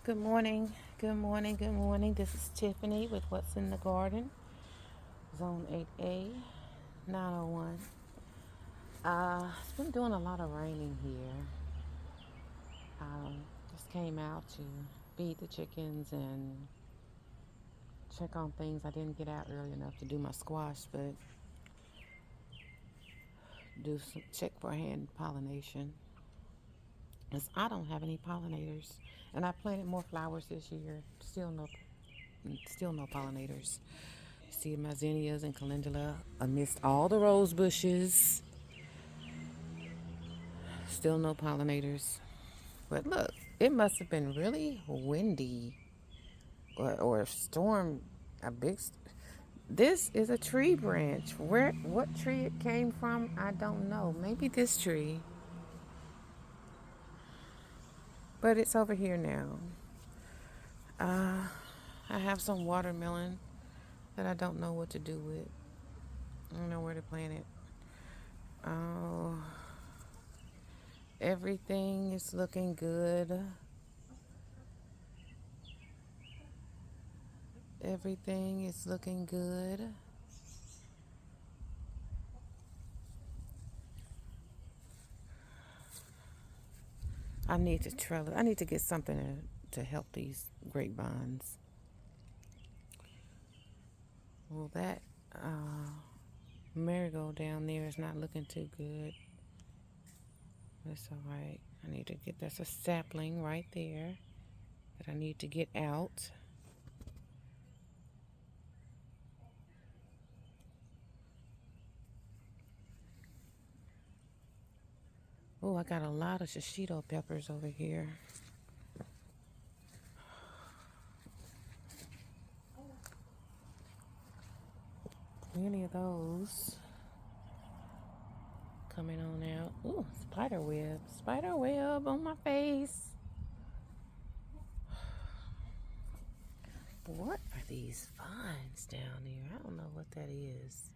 Good morning, good morning, good morning. This is Tiffany with What's in the Garden, Zone 8A, 901. It's been doing a lot of raining here. Just came out to feed the chickens and check on things. I didn't get out early enough to do my squash, but check for hand pollination. As I don't have any pollinators, and I planted more flowers this year. Still no pollinators. See my zinnias and calendula amidst all the rose bushes. Still no pollinators. But look, it must have been really windy or a storm. A big. This is a tree branch. What tree it came from, I don't know. Maybe this tree. But it's over here now. Uh, I have some watermelon that I don't know what to do with. I don't know where to plant it. Oh, everything is looking good. Everything is looking good. I need to trellis. I need to get something to help these grapevines. Well, that marigold down there is not looking too good. That's all right. I need to get, that's a sapling right there that I need to get out. Oh, I got a lot of shishito peppers over here. Plenty of those coming on out. Ooh, spider web. Spider web on my face. What are these vines down here? I don't know what that is.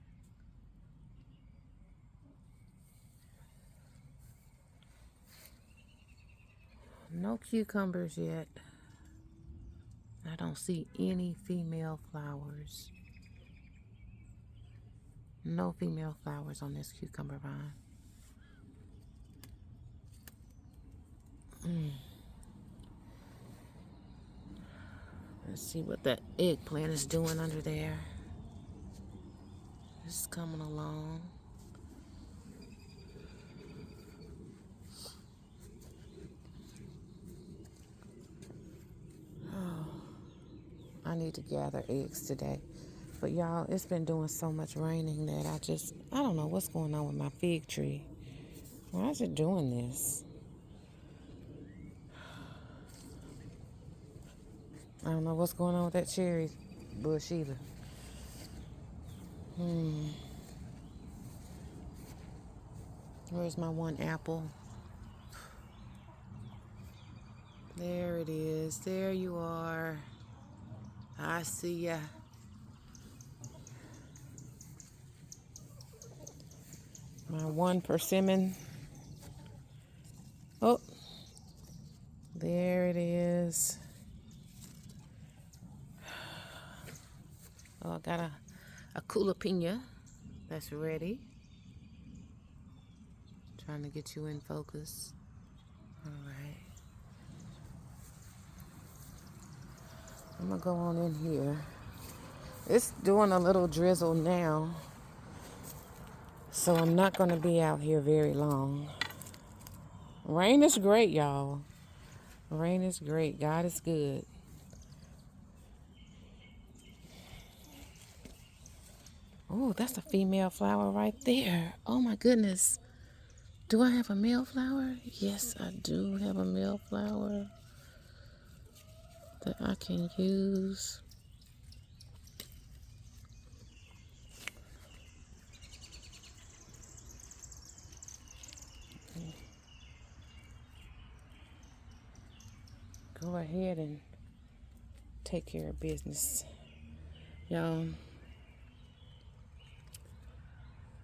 No cucumbers yet. I don't see any female flowers. No female flowers on this cucumber vine. Let's see what that eggplant is doing under there. It's coming along. I need to gather eggs today. But y'all, it's been doing so much raining that I don't know what's going on with my fig tree. Why is it doing this? I don't know what's going on with that cherry bush either. Where's my one apple? There it is. There you are. I see ya. My one persimmon. Oh, there it is. Oh, I got a culapina that's ready. Trying to get you in focus. All right. I'm gonna go on in here. It's doing a little drizzle now, so I'm not gonna be out here very long. Rain is great, y'all. Rain is great. God is good. Oh, that's a female flower right there. Oh my goodness. Do I have a male flower? Yes, I do have a male flower that I can use. Go ahead and take care of business. Y'all,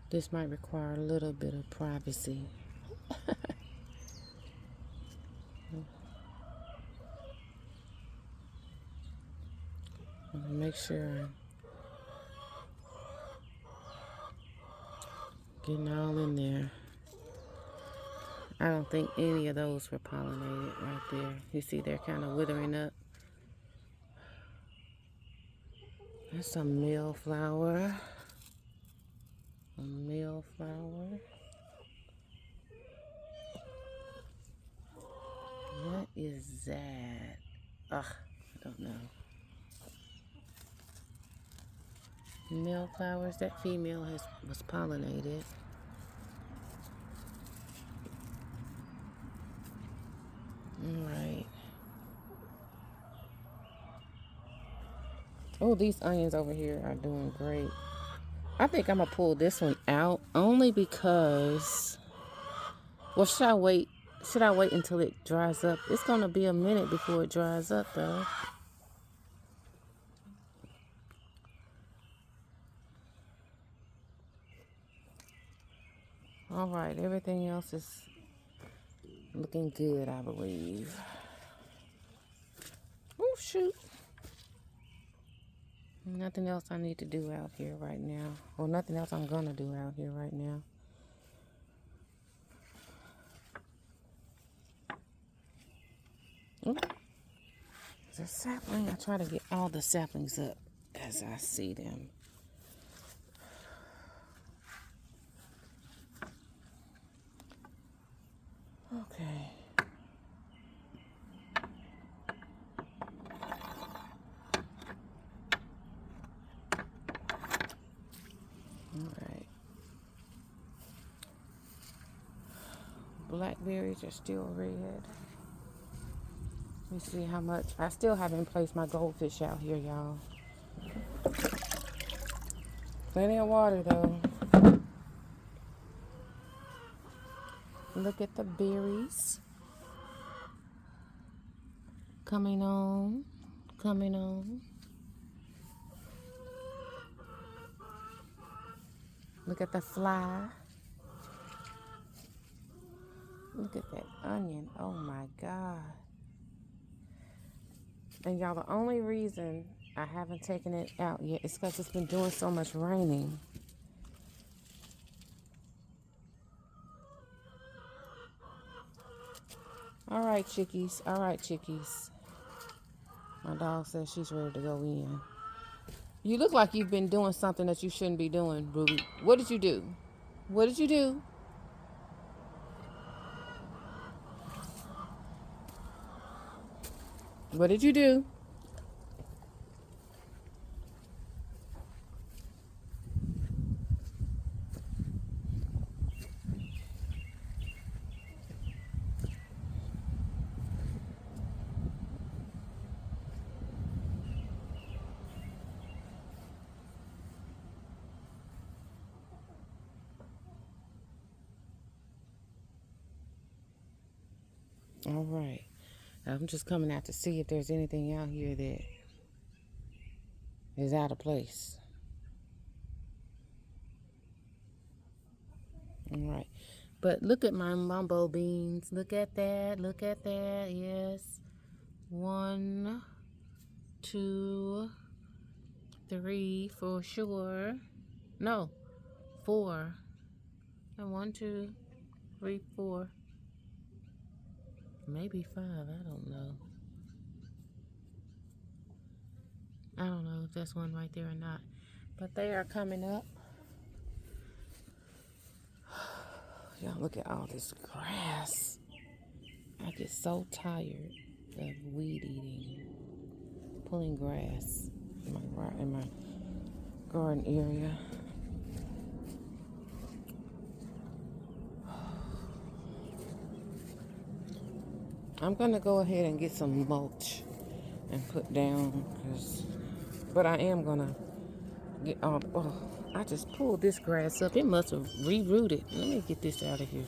this might require a little bit of privacy. Make sure I'm getting all in there. I don't think any of those were pollinated right there. You see they're kind of withering up. That's a male flower. A male flower. What is that? Ugh, I don't know. Male flowers. That female was pollinated. All right. Oh, these onions over here are doing great. I think I'm gonna pull this one out only because. Well, should I wait? Should I wait until it dries up? It's gonna be a minute before it dries up, though. All right, everything else is looking good, I believe. Oh, shoot. Nothing else I need to do out here right now. Or nothing else I'm gonna do out here right now. Ooh, there's a sapling. I try to get all the saplings up as I see them. Okay. Alright. Blackberries are still red. Let me see how much. I still haven't placed my goldfish out here, y'all. Plenty of water, though. Look at the berries. Coming on. Coming on. Look at the fly. Look at that onion. Oh my God. And y'all, the only reason I haven't taken it out yet is because it's been doing so much raining. All right, chickies. All right, chickies. My dog says she's ready to go in. You look like you've been doing something that you shouldn't be doing, Ruby. What did you do? What did you do? What did you do? All right. I'm just coming out to see if there's anything out here that is out of place. All right. But look at my mumbo beans. Look at that. Look at that. Yes. 1, 2, 3 for sure. No. 4. And 1, 2, 3, 4. Maybe 5. I don't know. I don't know if that's one right there or not. But they are coming up. Y'all, look at all this grass. I get so tired of weed eating, pulling grass in my garden area. I'm gonna go ahead and get some mulch and put down, but I am gonna get all. Oh, I just pulled this grass up. It must have rerooted. Let me get this out of here.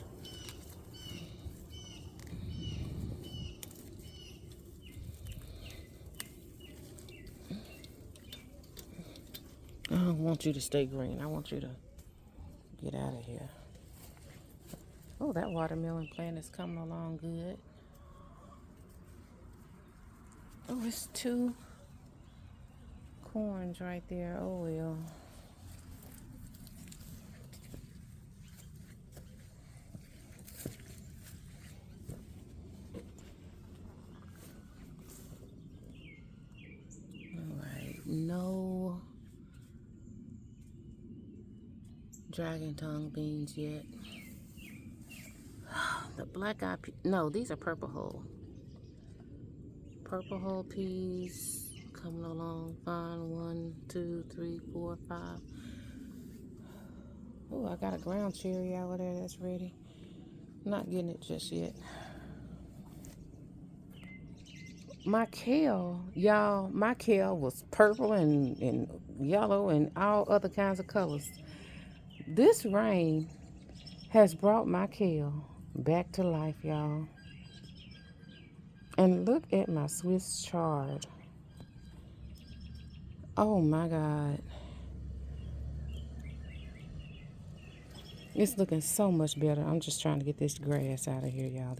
I don't want you to stay green. I want you to get out of here. Oh, that watermelon plant is coming along good. Oh, it's 2. corns right there. Oh well. Alright, no dragon tongue beans yet. The black eyed peas. No, these are purple hull. Purple hull peas coming along fine. 1, 2, 3, 4, 5. Oh, I got a ground cherry over there that's ready. Not getting it just yet. My kale, y'all, my kale was purple and yellow and all other kinds of colors. This rain has brought my kale back to life, y'all. And look at my Swiss chard. Oh my God. It's looking so much better. I'm just trying to get this grass out of here, y'all.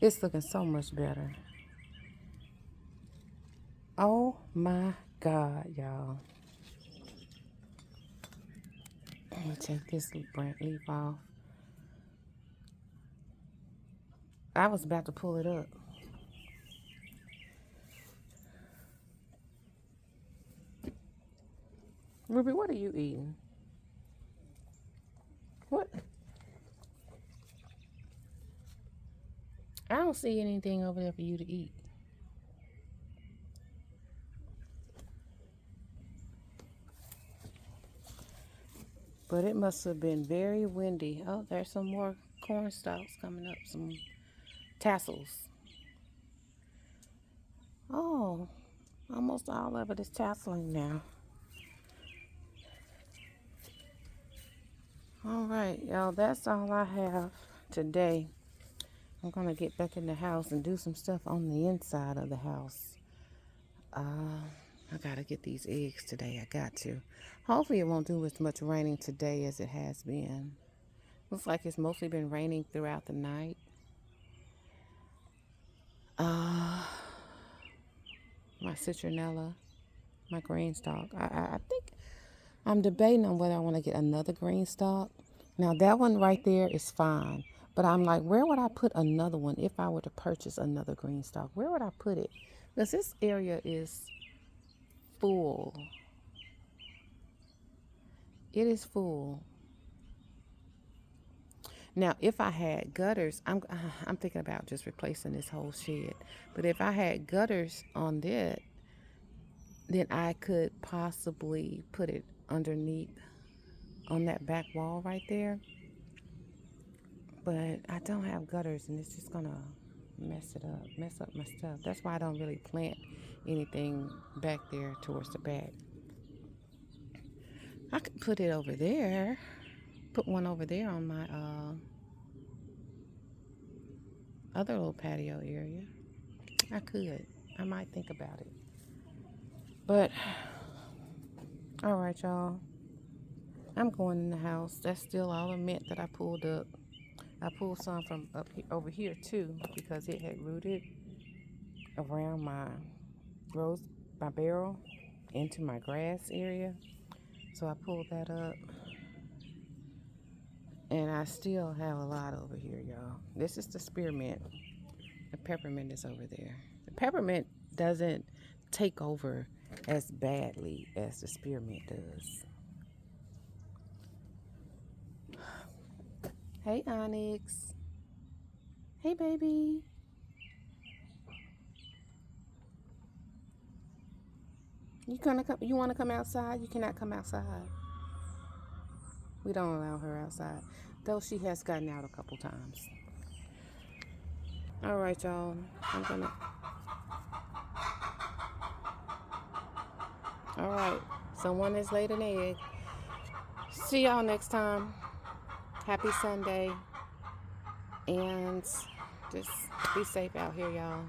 It's looking so much better. Oh my God, y'all. Let me take this branch leaf off. I was about to pull it up. Ruby, what are you eating? What? I don't see anything over there for you to eat. But it must have been very windy. Oh, there's some more corn stalks coming up, some tassels. Oh, almost all of it is tasseling now. All right, y'all, that's all I have today. I'm going to get back in the house and do some stuff on the inside of the house. I got to get these eggs today. I got to. Hopefully it won't do as much raining today as it has been. Looks like it's mostly been raining throughout the night. My citronella, my green stalk. I think I'm debating on whether I want to get another green stalk. Now that one right there is fine. But I'm like, where would I put another one if I were to purchase another green stalk? Where would I put it? Because this area is full. It is full. Now, if I had gutters, I'm thinking about just replacing this whole shed. But if I had gutters on that, then I could possibly put it underneath on that back wall right there. But I don't have gutters, and it's just gonna mess up my stuff. That's why I don't really plant anything back there towards the back. I could put it over there. Put one over there on my other little patio area. I could. I might think about it. But, all right, y'all. I'm going in the house. That's still all the mint that I pulled up. I pulled some from up here, over here too, because it had rooted around my barrel into my grass area. So I pulled that up. And I still have a lot over here, y'all. This is the spearmint. The peppermint is over there. The peppermint doesn't take over as badly as the spearmint does. Hey, Onyx. Hey, baby. You want to come outside? You cannot come outside. We don't allow her outside, though she has gotten out a couple times. All right, y'all. All right. Someone has laid an egg. See y'all next time. Happy Sunday. And just be safe out here, y'all.